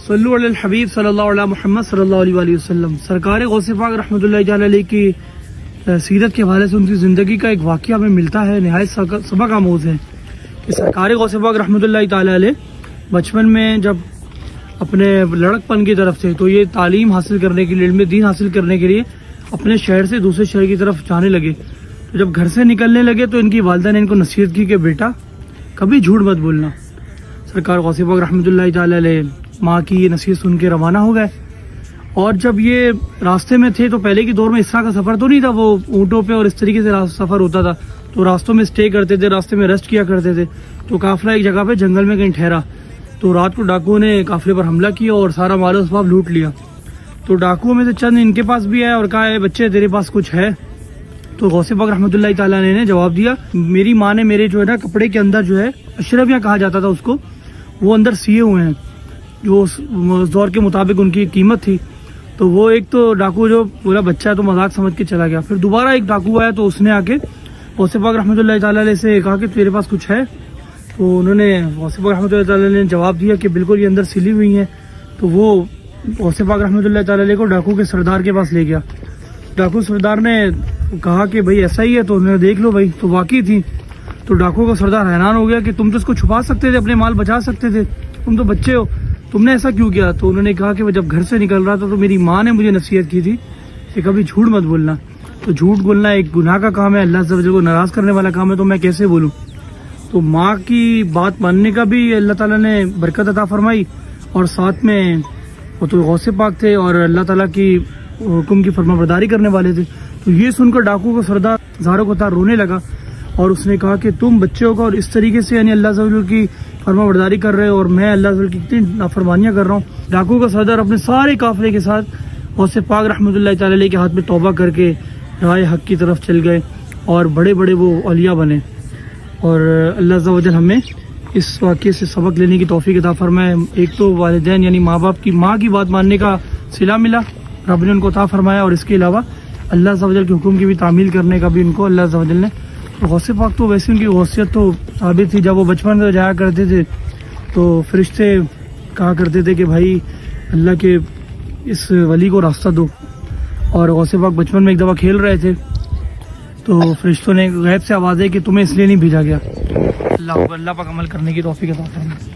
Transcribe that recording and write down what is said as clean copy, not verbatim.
صلو علی الحبیب صلی اللہ علیہ محمد صلی اللہ علیہ وآلہ وسلم۔ سرکار غوث پاک رحمۃ اللہ تعالی علیہ کی سیرت کے حوالے سے ان کی زندگی کا ایک واقعہ ہمیں ملتا ہے، نہایت سبق آموز ہے کہ سرکار غوث پاک رحمۃ اللہ تعالی علیہ بچپن میں جب اپنے لڑک پن کی طرف سے تو یہ تعلیم حاصل کرنے کے لیے، علم دین حاصل کرنے کے لیے اپنے شہر سے دوسرے شہر کی طرف جانے لگے۔ تو جب گھر سے نکلنے لگے تو ان کی والدہ نے ان کو نصیحت کی کہ بیٹا کبھی جھوٹ مت بولنا۔ سرکار غوث پاک رحمۃ اللہ تعالی علیہ ماں کی یہ نصیحت سن کے روانہ ہو گئے، اور جب یہ راستے میں تھے تو پہلے کے دور میں اس طرح کا سفر تو نہیں تھا، وہ اونٹوں پہ اور اس طریقے سے سفر ہوتا تھا، تو راستوں میں اسٹے کرتے تھے، راستے میں ریسٹ کیا کرتے تھے۔ تو قافلہ ایک جگہ پہ جنگل میں کہیں ٹھہرا تو رات کو ڈاکوؤں نے قافلے پر حملہ کیا اور سارا مال و اسباب لوٹ لیا۔ تو ڈاکوؤں میں سے چند ان کے پاس بھی آئے اور کہا ہے بچے تیرے پاس کچھ ہے؟ تو غوث پاک رحمۃ اللہ تعالیٰ نے جواب دیا میری ماں نے میرے جو ہے نا کپڑے کے اندر جو ہے اشرفیاں کہا جاتا تھا اس کو، وہ اندر سیے ہوئے ہیں جو اس دور کے مطابق ان کی قیمت تھی۔ تو وہ ایک تو ڈاکو جو پورا بچہ ہے تو مذاق سمجھ کے چلا گیا۔ پھر دوبارہ ایک ڈاکو آیا تو اس نے آ کے غوث پاک رحمۃ اللہ تعالیٰ علیہ سے کہا کہ تیرے پاس کچھ ہے؟ تو انہوں نے غوث پاک رحمۃ اللہ تعالیٰ نے جواب دیا کہ بالکل یہ اندر سلی ہوئی ہیں۔ تو وہ غوث پاک رحمۃ اللہ تعالیٰ علیہ کو ڈاکو کے سردار کے پاس لے گیا۔ ڈاکو سردار نے کہا کہ بھائی ایسا ہی ہے، تو انہوں نے دیکھ لو بھائی، تو واقعی تھی۔ تو ڈاکو کا سردار حیران ہو گیا کہ تم تو اس کو چھپا سکتے تھے، اپنے مال بچا سکتے تھے، تم تو بچے ہو، تم نے ایسا کیوں کیا؟ تو انہوں نے کہا کہ وہ جب گھر سے نکل رہا تھا تو میری ماں نے مجھے نصیحت کی تھی کہ کبھی جھوٹ مت بولنا۔ تو جھوٹ بولنا ایک گناہ کا کام ہے، اللہ عز و جل کو ناراض کرنے والا کام ہے، تو میں کیسے بولوں؟ تو ماں کی بات ماننے کا بھی اللہ تعالیٰ نے برکت عطا فرمائی، اور ساتھ میں وہ تو غوث پاک تھے اور اللہ تعالیٰ کی حکم کی فرما برداری کرنے والے تھے۔ تو یہ سن کر ڈاکو کا سردار زاروں کو تار رونے لگا، اور اس نے کہا کہ تم بچے ہو اور اس طریقے سے یعنی اللہ عز و جل کی فرما برداری کر رہے ہو، اور میں اللہ عز و جل کی کتنی نافرمانیاں کر رہا ہوں۔ ڈاکو کا سردار اپنے سارے قافلے کے ساتھ غوث پاک رحمۃ اللہ تعالی علیہ کے ہاتھ میں توبہ کر کے راہ حق کی طرف چل گئے، اور بڑے بڑے وہ اولیاء بنے۔ اور اللہ عز و جل ہمیں اس واقعے سے سبق لینے کی توفیق عطا فرمائے۔ ایک تو والدین یعنی ماں باپ کی ماں کی بات ماننے کا صلہ ملا، رب نے ان کو عطا فرمایا، اور اس کے علاوہ اللہ عز و جل کے حکم کی بھی تعمیل کرنے کا بھی ان کو اللہ عز و جل نے۔ غوث پاک تو ویسے ان کی غوثیت تو ثابت تھی، جب وہ بچپن میں جایا کرتے تھے تو فرشتے کہا کرتے تھے کہ بھائی اللہ کے اس ولی کو راستہ دو، اور غوث پاک بچپن میں ایک دفعہ کھیل رہے تھے تو فرشتوں نے غیب سے آواز ہے کہ تمہیں اس لیے نہیں بھیجا گیا۔ اللہ پر عمل کرنے کی توفیق عطا فرمائے۔